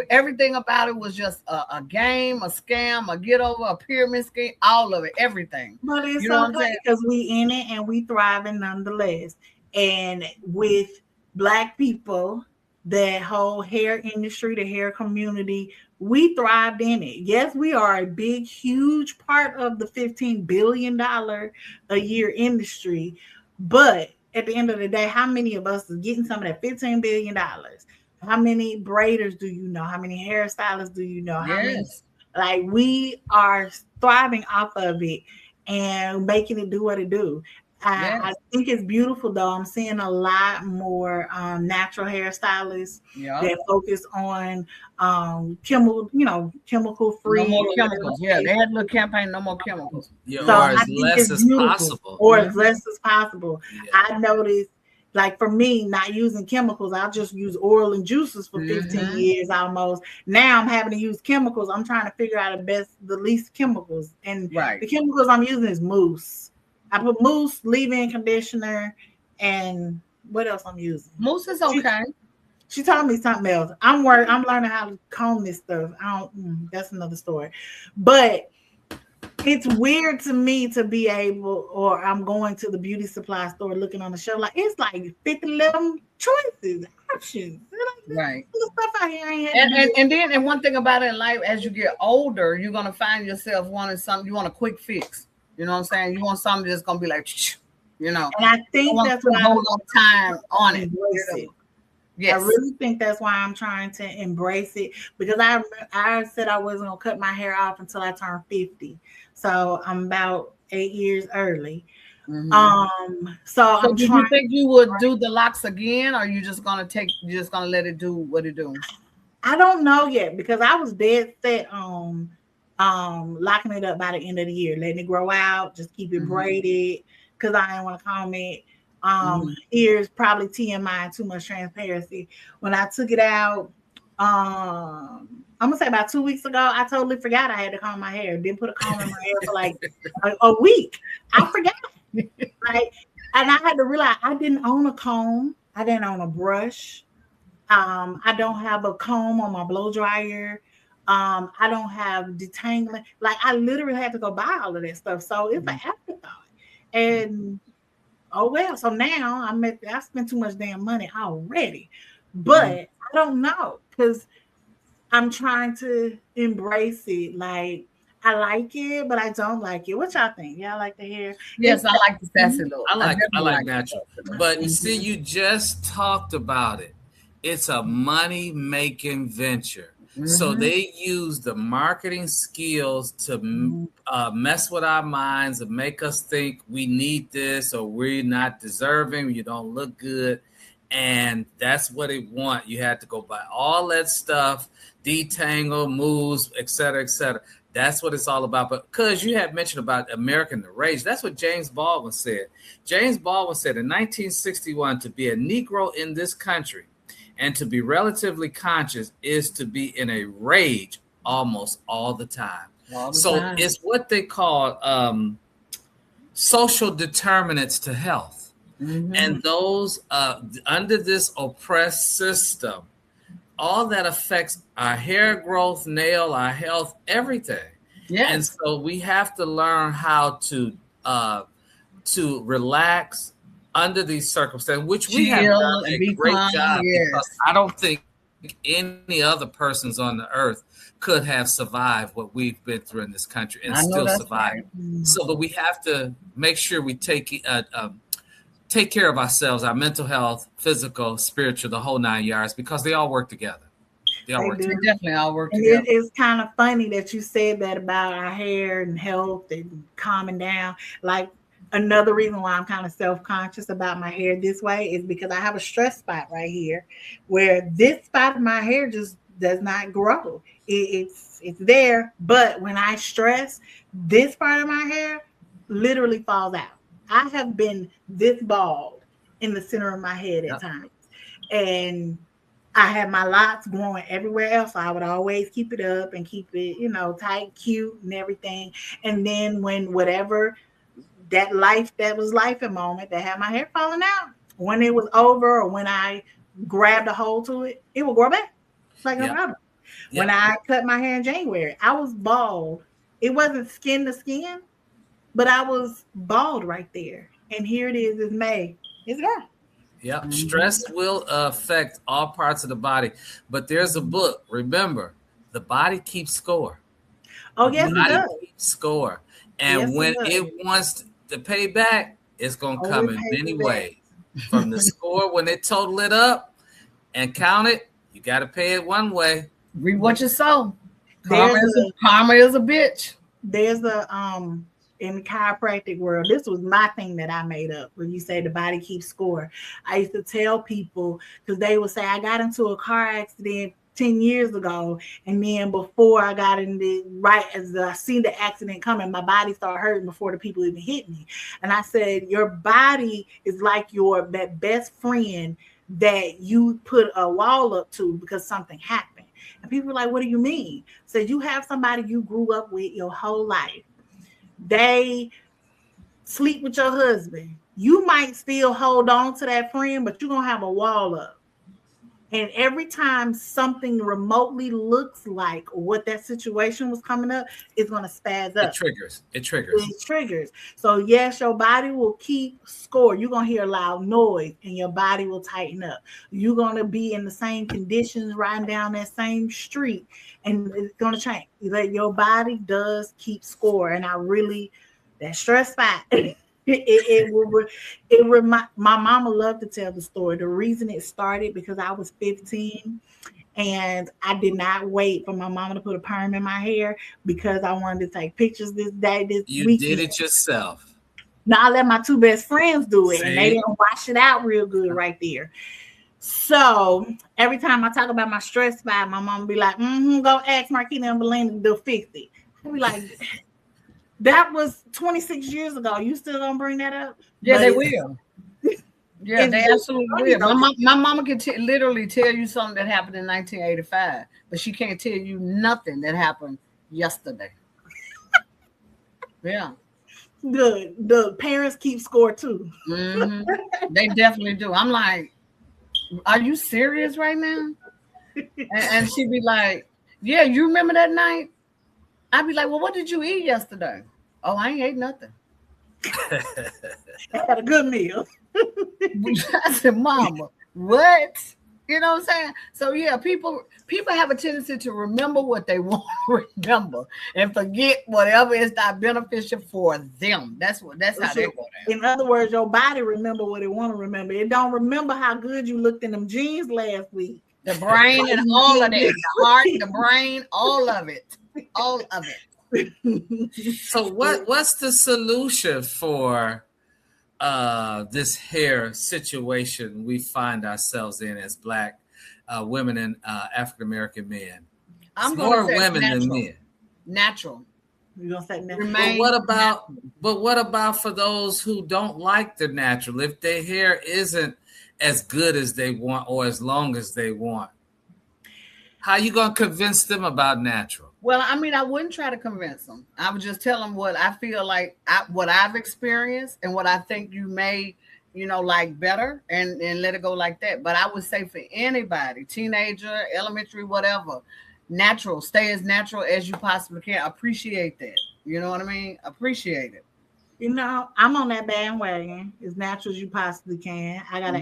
everything about it was just a game, a scam, a get over, a pyramid scheme, all of it, everything. But it's okay because we in it and we thriving nonetheless. And with Black people, that whole hair industry, the hair community, we thrived in it. Yes, we are a big, huge part of the $15 billion a year industry. But at the end of the day, how many of us is getting some of that $15 billion? How many braiders do you know? How many hairstylists do you know? Yes. We are thriving off of it and making it do what it do. I think it's beautiful, though. I'm seeing a lot more natural hairstylists that focus on chemical free. No more chemicals. Yeah, they had a little campaign, no more chemicals. Yeah, so or as less as possible. Or as less as possible. Yeah. I noticed, like for me, not using chemicals, I just use oil and juices for 15 years almost. Now I'm having to use chemicals. I'm trying to figure out the least chemicals. And the chemicals I'm using is mousse. I put mousse, leave-in conditioner, and what else I'm using? Mousse is okay. She told me something else. I'm learning how to comb this stuff. That's another story. But it's weird to me to be able, or I'm going to the beauty supply store looking on the shelf, it's like 50 choices, options. Right. Stuff out here and one thing about it in life, as you get older, you're gonna find yourself wanting something. You want a quick fix. You know what I'm saying? You want something that's gonna be like, And I think that's why I'm time on it. Yes. I really think that's why I'm trying to embrace it, because I said I wasn't gonna cut my hair off until I turned 50. So I'm about 8 years early. So I'm do you think you would do the locks again, or are you just gonna let it do what it do? I don't know yet, because I was dead set on locking it up by the end of the year, letting it grow out, just keep it braided, because I didn't want to comb it. Here's probably TMI, too much transparency. When I took it out, I'm gonna say about 2 weeks ago, I totally forgot I had to comb my hair. Didn't put a comb in my hair for like a week. I forgot. And I had to realize I didn't own a comb. I didn't own a brush. I don't have a comb on my blow dryer. I don't have detangling. I literally had to go buy all of that stuff. So it's an afterthought. And so now I spent too much damn money already. But I don't know, because I'm trying to embrace it. Like, I like it, but I don't like it. What y'all think? Y'all like the hair? Yes, I like the sassy look. I like definitely natural. But see, you just talked about it. It's a money-making venture. So they use the marketing skills to mess with our minds and make us think we need this or we're not deserving. You don't look good. And that's what they want. You had to go buy all that stuff, detangle, moves, et cetera, et cetera. That's what it's all about. But because you had mentioned about American the Rage, that's what James Baldwin said. James Baldwin said in 1961, to be a Negro in this country and to be relatively conscious is to be in a rage almost all the time. It's what they call social determinants to health. And those under this oppressed system, all that affects our hair growth, nail, our health, everything. Yes. And so we have to learn how to relax under these circumstances, which we have done a great job, because I don't think any other persons on the earth could have survived what we've been through in this country and still survive. Right. So, but we have to make sure we take care of ourselves, our mental health, physical, spiritual, the whole 9 yards, because they all work together. They definitely all work together. It's kind of funny that you said that about our hair and health and calming down. Like, another reason why I'm kind of self-conscious about my hair this way is because I have a stress spot right here where this spot of my hair just does not grow. It's there, but when I stress, this part of my hair literally falls out. I have been this bald in the center of my head at times. And I had my locks growing everywhere else. So I would always keep it up and keep it, tight, cute and everything. And then when whatever that was life and moment that had my hair falling out, when it was over or when I grabbed a hold to it, it would grow back. Like no problem. When I cut my hair in January, I was bald. It wasn't skin to skin, but I was bald right there. And here it is, it's May. It's gone. Yeah, stress will affect all parts of the body. But there's a book. Remember, the body keeps score. Oh, yes, it does. Keeps score. And when it wants to pay back, it's going to come in many ways. From the score, when they total it up and count it, you got to pay it one way. Read what you sow. Karma is a bitch. There's in the chiropractic world, this was my thing that I made up. When you say the body keeps score, I used to tell people, because they would say, I got into a car accident 10 years ago, and then before I got in right as I seen the accident coming, my body started hurting before the people even hit me. And I said, your body is like that best friend that you put a wall up to because something happened. And people were like, what do you mean? So you have somebody you grew up with your whole life. They sleep with your husband. You might still hold on to that friend, but you're going to have a wall up. And every time something remotely looks like what that situation was coming up, it's going to spaz up. It triggers. So yes, your body will keep score. You're going to hear a loud noise and your body will tighten up. You're going to be in the same conditions riding down that same street and it's going to change. Your body does keep score. And that stress spot, it remind my mama loved to tell the story. The reason it started because I was 15 and I did not wait for my mama to put a perm in my hair because I wanted to take pictures this weekend. You did it yourself. Now I let my two best friends do it. And they didn't wash it out real good right there. So every time I talk about my stress spot, my mama be like, go ask Marquita and Belinda, they'll fix it. I be like, that was 26 years ago. You still gonna bring that up? Yeah, they will. Yeah, they absolutely will. My mama can literally tell you something that happened in 1985, but she can't tell you nothing that happened yesterday. Yeah. Good. The parents keep score too. They definitely do. I'm like, are you serious right now? And she'd be like, yeah, you remember that night? I'd be like, well, what did you eat yesterday? Oh, I ain't ate nothing. I had a good meal. I said, Mama, what? You know what I'm saying? So yeah, people have a tendency to remember what they want to remember and forget whatever is not beneficial for them. That's how they go down. In other words, your body remember what it want to remember. It don't remember how good you looked in them jeans last week. The brain and all of that, the heart, the brain, all of it. All of it. So what's the solution for this hair situation we find ourselves in as Black women and African American men? I'm more women natural. than men. Natural. You're gonna say natural. But what about for those who don't like the natural? If their hair isn't as good as they want or as long as they want, how you gonna convince them about natural? Well, I mean, I wouldn't try to convince them. I would just tell them what I feel like, what I've experienced, and what I think you may, like better, and let it go like that. But I would say for anybody, teenager, elementary, whatever, natural. Stay as natural as you possibly can. Appreciate that. You know what I mean? Appreciate it. I'm on that bandwagon. As natural as you possibly can. I got my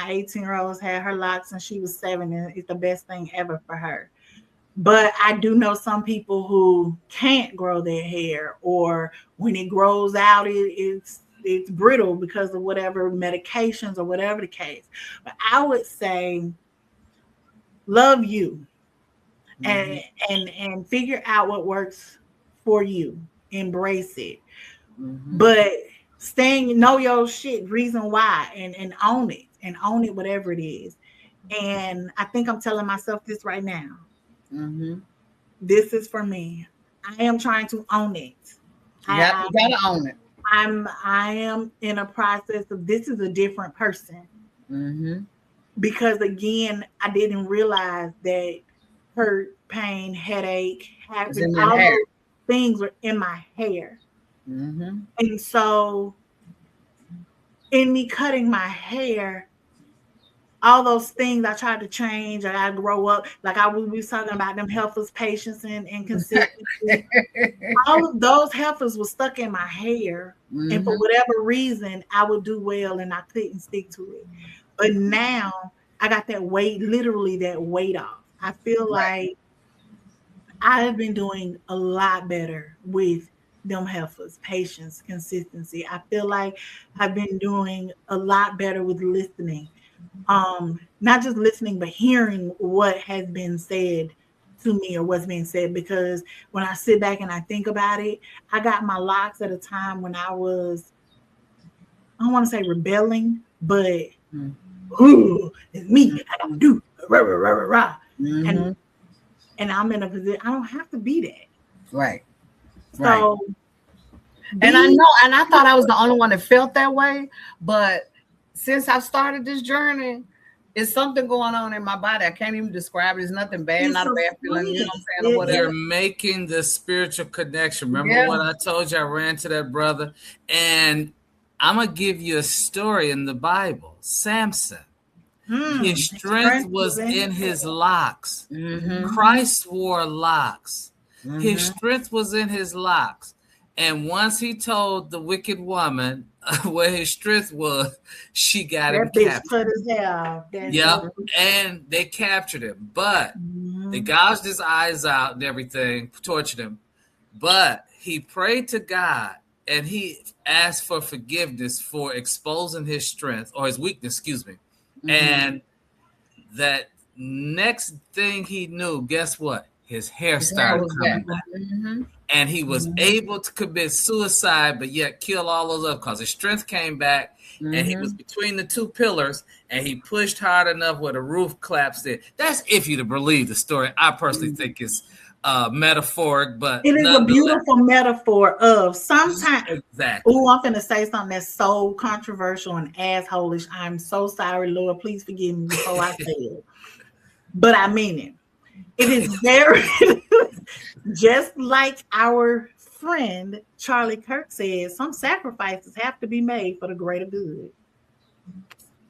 18-year-old had her locks since she was 7, and it's the best thing ever for her. But I do know some people who can't grow their hair, or when it grows out, it's brittle because of whatever medications or whatever the case. But I would say, love you, and figure out what works for you. Embrace it, but know your shit, reason why, and own it, whatever it is. And I think I'm telling myself this right now. This is for me. I am trying to own it. You gotta own it. I am in a process of, this is a different person. Because again, I didn't realize that hurt, pain, headache, having all those things were in my hair. And so in me cutting my hair, all those things I tried to change, I gotta grow up. Like we was talking about them heifers, patience, and consistency. All of those heifers were stuck in my hair. And for whatever reason, I would do well and I couldn't stick to it. But now I got that weight, literally that weight off. I feel like I have been doing a lot better with them heifers, patience, consistency. I feel like I've been doing a lot better with listening. Not just listening, but hearing what has been said to me or what's being said. Because when I sit back and I think about it, I got my locks at a time when I was, I don't want to say rebelling, but it's me. I gotta do rah, rah, rah, rah, rah. And I'm in a position, I don't have to be that. Right. So, and I know, and I thought I was the only one that felt that way, but since I've started this journey, it's something going on in my body. I can't even describe it. It's nothing bad, not a bad feeling. You know what I'm saying? Or whatever. You're making the spiritual connection. Remember what I told you? I ran to that brother, and I'm gonna give you a story in the Bible. Samson. His strength was in his locks. Christ wore locks. His strength was in his locks. And once he told the wicked woman where his strength was, she got him captured. Yep, and they captured him. But they gouged his eyes out and everything, tortured him. But he prayed to God, and he asked for forgiveness for exposing his strength, or his weakness, excuse me. And that next thing he knew, guess what? His hair started coming back. And he was able to commit suicide, but yet kill all those others because his strength came back. And he was between the two pillars, and he pushed hard enough where the roof collapsed in. That's if you to believe the story. I personally think it's metaphoric, but it is a beautiful metaphor of sometimes. Exactly. Oh, I'm going to say something that's so controversial and assholish. I'm so sorry, Lord. Please forgive me before I say it. But I mean it. It is very, just like our friend Charlie Kirk says, some sacrifices have to be made for the greater good.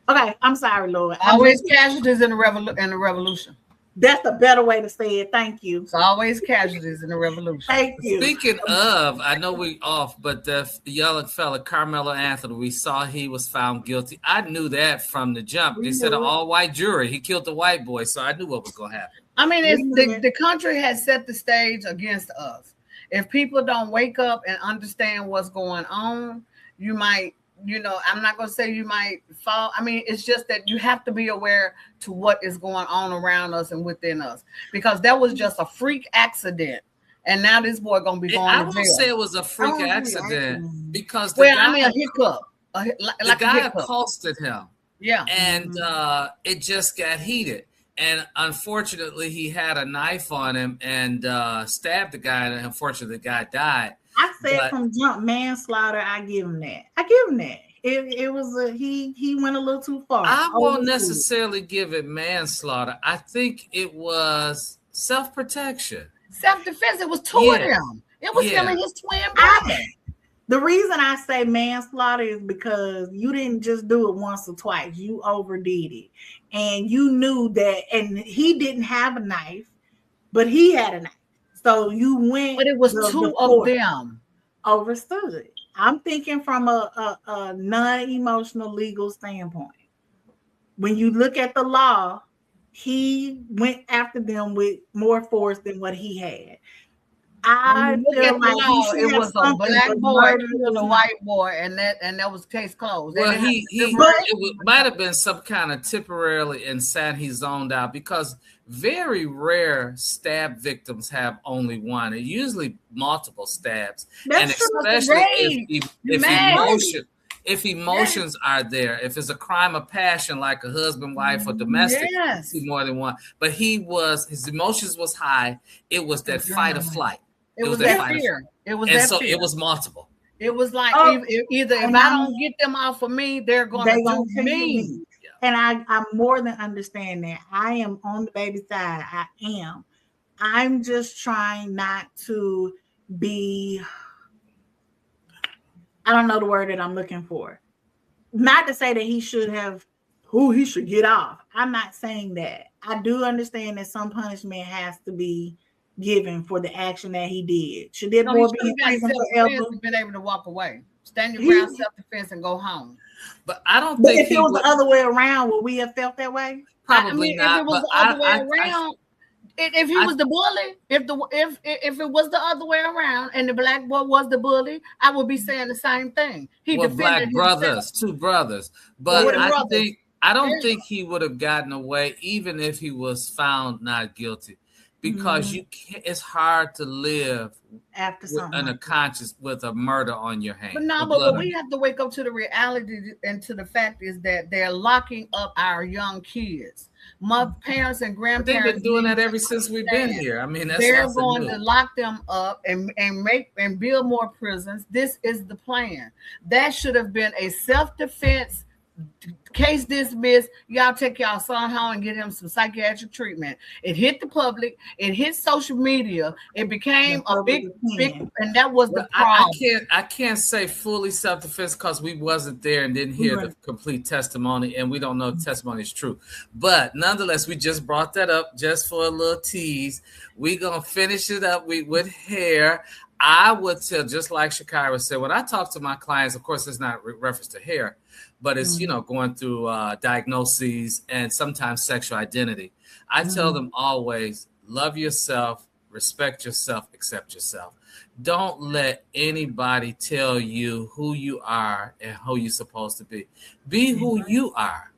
Okay, I'm sorry, Lord. Always casualties in the revolution. That's a better way to say it. Thank you. It's always casualties in the revolution. Thank you. Speaking of, I know we off, but the young fella, Carmelo Anthony, we saw he was found guilty. I knew that from the jump. They said an all-white jury. He killed the white boy, so I knew what was going to happen. I mean, the country has set the stage against us. If people don't wake up and understand what's going on, you might, I'm not going to say you might fall. I mean, it's just that you have to be aware to what is going on around us and within us, because that was just a freak accident. And now this boy going to be going to jail. I won't say it was a freak accident because a hiccup. The guy accosted him. Yeah. And it just got heated. And unfortunately, he had a knife on him and stabbed the guy. And unfortunately, the guy died. I said from jump manslaughter, I give him that. It was he went a little too far. I won't necessarily give it manslaughter. I think it was self-protection. Self-defense. It was two of them. It was him and his twin brother. The reason I say manslaughter is because you didn't just do it once or twice. You overdid it. And you knew that, and he didn't have a knife, but he had a knife. So you went. But it was two of them. Overstood. I'm thinking from a non-emotional legal standpoint. When you look at the law, he went after them with more force than what he had. I feel like it was a black boy and a white boy, and that was case closed. Well, it might have been some kind of temporarily insanity. He zoned out because very rare stab victims have only one. It's usually multiple stabs, and especially if emotions are there, if it's a crime of passion like a husband, wife, or domestic, you see more than one. But his emotions was high. It was that fight or flight. It was that fear. It was that fear. It was multiple. It was like either if I don't get them off of me, they're going to do me. And I more than understand that. I am on the baby side. I am. I'm just trying not to be, I don't know the word that I'm looking for. Not to say that he should get off. I'm not saying that. I do understand that some punishment has to be given for the action that he did. Should that boy be in prison forever? Been able to walk away, stand your ground, self-defense, and go home. But I don't think if it was the other way around, would we have felt that way? Probably not. If it was the other way around, if he was the bully, if it was the other way around, and the black boy was the bully, I would be saying the same thing. He defended black brothers, two brothers, but I don't think he would have gotten away even if he was found not guilty. Because it's hard to live after something a conscience with a murder on your hands. But we have to wake up to the reality and to the fact is that they're locking up our young kids. Parents and grandparents. They've been doing that ever since we've been here. I mean, they're going to lock them up and build more prisons. This is the plan. That should have been a self-defense. Case dismissed. Y'all take y'all son home and get him some psychiatric treatment. It hit the public. It hit social media. It became a big, and that was the problem. I can't say fully self-defense because we wasn't there and didn't hear the complete testimony, and we don't know if the testimony is true. But nonetheless, we just brought that up just for a little tease. We're gonna finish it up with hair. I would tell, just like Shakira said, when I talk to my clients, of course, it's not reference to hair, but it's, going through diagnoses and sometimes sexual identity. I tell them always, love yourself, respect yourself, accept yourself. Don't let anybody tell you who you are and who you're supposed to be. Be who you are.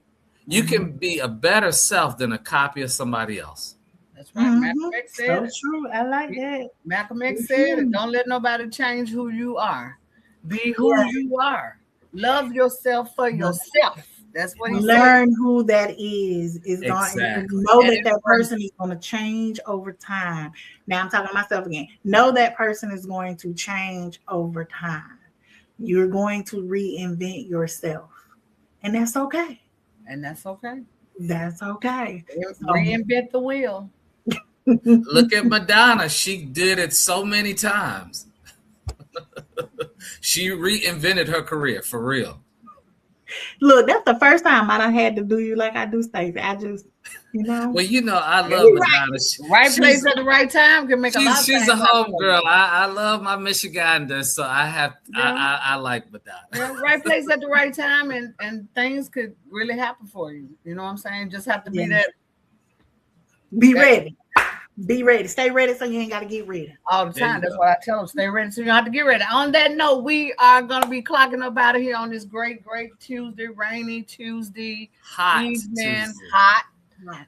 You can be a better self than a copy of somebody else. That's right. Malcolm X said so true. I like that. Malcolm X said it. Don't let nobody change who you are. Be who you are. Love yourself for yourself. That's what he said. Learn who that is going to know that person is going to change over time. Now I'm talking to myself again. Know that person is going to change over time. You're going to reinvent yourself. And that's okay. That's okay. Reinvent the wheel. Look at Madonna. She did it so many times. She reinvented her career for real. Look, that's the first time I done had to do you like I do, Stacey. I just You know? Well, I love Madonna. Right place at the right time can make a lot of She's things a home happen. girl. I love my Michiganders, so I like Madonna. Yeah, right place at the right time, and things could really happen for you. You know what I'm saying? Just have to be that. Be ready. Be ready. Stay ready so you ain't got to get ready. All the time. That's what I tell them. Stay ready so you don't have to get ready. On that note, we are going to be clocking up out of here on this great Tuesday, rainy Tuesday evening. Hot,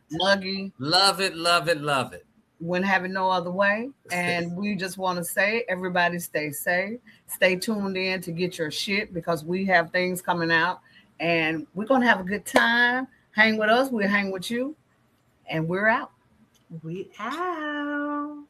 muggy. Love it, love it, love it. Wouldn't have it no other way. And we just want to say, everybody stay safe. Stay tuned in to get your shit because we have things coming out. And we're going to have a good time. Hang with us. We'll hang with you. And we're out. We out.